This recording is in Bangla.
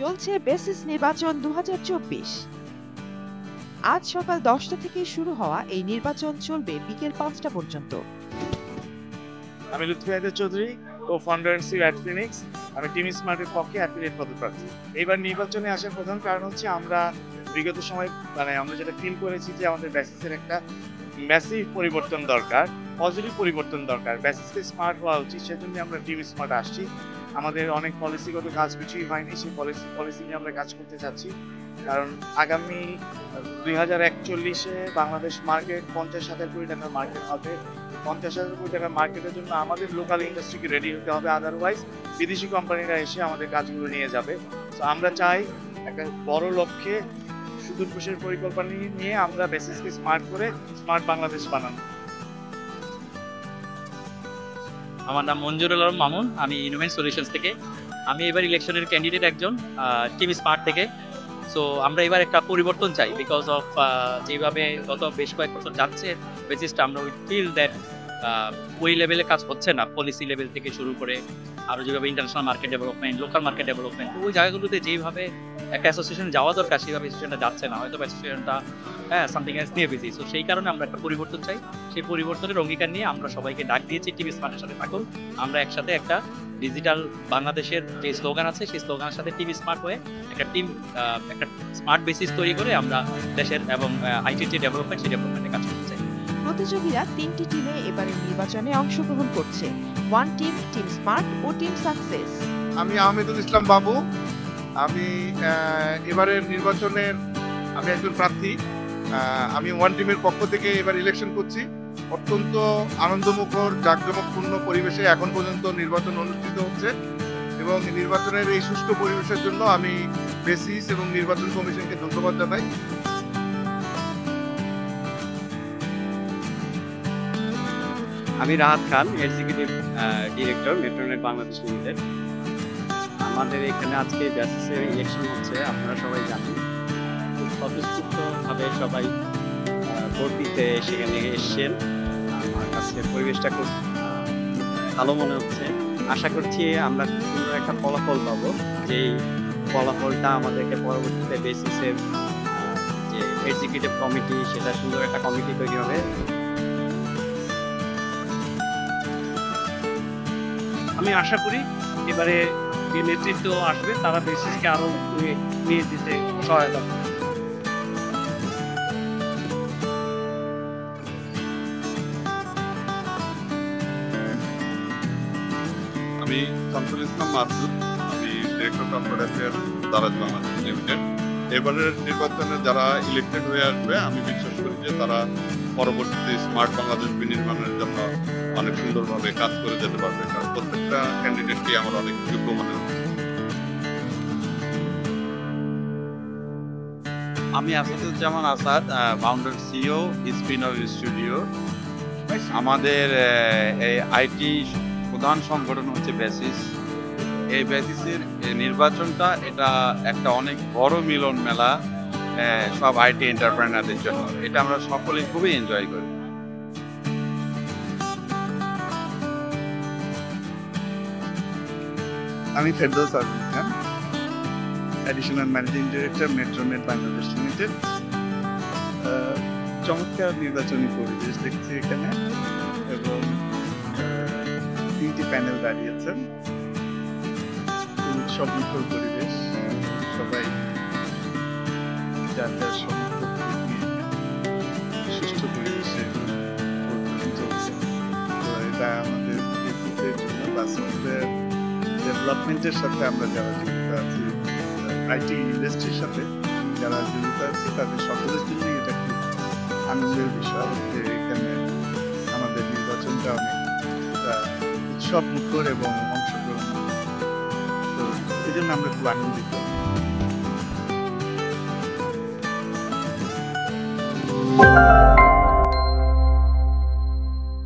চলছে বেসিস নির্বাচন 2024। আজ সকাল 10টা থেকে শুরু হওয়া এই নির্বাচন চলবে বিকেল 5টা পর্যন্ত। আমি Lutfi Haidar Chowdhury, co-founder and CEO at Phoenix. আমি টিম স্মার্টের পক্ষে অ্যাফিলিয়েট পদপ্রার্থী। এইবার নির্বাচনে আসার প্রধান কারণ হচ্ছে আমরা বিগত সময় আমরা যেটা ফিল করেছি যে আমাদের বেসিসের একটা ম্যাসিভ পরিবর্তন দরকার, পজিটিভ পরিবর্তন দরকার। বেসিসকে স্মার্ট হওয়া উচিত, সেজন্য আমরা টিম স্মার্ট আসছি। আমাদের অনেক পলিসিগত কাজ কিছুই হয়নি, সেই পলিসি নিয়ে আমরা কাজ করতে চাচ্ছি। কারণ আগামী 2041-এ বাংলাদেশ মার্কেট 50,000 কোটি টাকার মার্কেট হবে। 50,000 কোটি টাকার মার্কেটের জন্য আমাদের লোকাল ইন্ডাস্ট্রিকে রেডি হতে হবে, আদারওয়াইজ বিদেশি কোম্পানিরা এসে আমাদের কাজগুলো নিয়ে যাবে। তো আমরা চাই একটা বড় লক্ষ্যে সুদূরপ্রসারী পরিকল্পনা নিয়ে আমরা বেসিসকে স্মার্ট করে স্মার্ট বাংলাদেশ বানানো। আমার নাম মঞ্জুরুল আলম মামুন, আমি ইনোভেন্ট সলিউশনস থেকে। আমি এবার ইলেকশনের ক্যান্ডিডেট একজন টিম স্মার্ট থেকে। সো আমরা এবার একটা পরিবর্তন চাই, বিকজ অফ যেভাবে গত বেশ কয়েক বছর যাচ্ছে বেসিসটা, আমরা উই ফিল দ্যাট ওই লেভেলে কাজ হচ্ছে না, পলিসি লেভেল থেকে শুরু করে আরও যেভাবে international market development, local market development, ওই জায়গাগুলোতে যেভাবে একটা অ্যাসোসিয়েশন যাওয়া দরকার সেভাবে অ্যাসোসিয়েশনটা যাচ্ছে না, হয়তো অ্যাসোসিয়েশনটা সামথিং এলস নিয়ে বিজি। সো সেই কারণে আমরা একটা পরিবর্তন চাই। সেই পরিবর্তনের অঙ্গীকার নিয়ে আমরা সবাইকে ডাক দিয়েছি টিম স্মার্টের সাথে থাকুন। আমরা একসাথে একটা ডিজিটাল বাংলাদেশের যে স্লোগান আছে সেই স্লোগানের সাথে টিম স্মার্ট হয়ে একটা স্মার্ট বেসিস তৈরি করে আমরা দেশের এবং আইটির যে ডেভেলপমেন্ট সেই ডেভেলপমেন্টে কাজ করতে চাই। প্রতিযোগীরা 3টি টিমে এবারের নির্বাচনে অংশগ্রহণ করছে: ওয়ান টিম, টিম স্মার্ট ও টিম সাকসেস। আমি আহমেদুল ইসলাম বাবু। আমি এবারের নির্বাচনের একজন প্রার্থী। আমি ওয়ান টিমের পক্ষ থেকে এবার ইলেকশন করছি। অত্যন্ত আনন্দমুখর, জাঁকজমকপূর্ণ পরিবেশে এখন পর্যন্ত নির্বাচন অনুষ্ঠিত হচ্ছে এবং নির্বাচনের এই সুষ্ঠু পরিবেশের জন্য আমি বেসিস এবং নির্বাচন কমিশনকে ধন্যবাদ জানাই। আমি রাহাত খান, executive director Metronet Bangladesh limited. আমাদের এখানে আজকে বেসিসের ইলেকশন হচ্ছে, আপনারা সবাই জানেন। খুব স্বতঃস্ফূর্তভাবে সবাই ভোট দিতে সেখানে এসছেন। আমার কাছে পরিবেশটা খুব ভালো মনে হচ্ছে। আশা করছি আমরা সুন্দর একটা ফলাফল পাবো, যেই ফলাফলটা আমাদেরকে পরবর্তীতে বেসিসের যে এক্সিকিউটিভ কমিটি, সেটা সুন্দর একটা কমিটি তৈরি হবে। আমি আশা করি এবারে যে নেতৃত্ব আসবে তারা বেসিসকে আরো নিয়ে দিতে সহায়তা করবে। আমি শামসুল ইসলাম মাসুদ, আমি director corporate affairs Daraz Bangladesh limited. এবারের নির্বাচনে যারা ইলেক্টেড হয়ে আসবে, আমি বিশ্বাস করি যে তারা পরবর্তীতে স্মার্ট বাংলাদেশ বিনির্মাণের জন্য অনেক সুন্দরভাবে কাজ করে যেতে পারবে, কারণ প্রত্যেকটা ক্যান্ডিডেটকে আমার অনেক যোগ্য মনে হচ্ছে। আমি Asaduzzaman Asad, founder CEO Spinoff Studio. আমাদের আইটি প্রধান সংগঠন হচ্ছে বেসিস। এই বেসিসের নির্বাচনটা এটা একটা অনেক বড় মিলন মেলা সব আইটি এন্টারপ্রেনারদের জন্য। এটা আমরা সকলেই খুবই এনজয় করি। আমি Ferdous Azam Khan, additional managing director Metronet Bangladesh Limited. চমৎকার নির্বাচনী পরিবেশ দেখছি এখানে এবং 3টি প্যানেল দাঁড়িয়েছেন। উৎসব মুখর পরিবেশ, সবাই যার যার সমর্থক নিয়ে সুষ্ঠু পরিবেশে চলছে। তো এটা আমাদের দেশের জন্য বাস্তবের ডেভেলপমেন্টের সাথে আমরা যারা জড়িত আছি, আইটি ইন্ডাস্ট্রির সাথে যারা জড়িত আছি, তাদের সকলের জন্যই এটা খুব আনন্দের বিষয় যে এখানে আমাদের নির্বাচনটা অনেক উৎসব মুখর এবং অংশগ্রহণ। তো এই জন্য আমরা খুব আনন্দিত।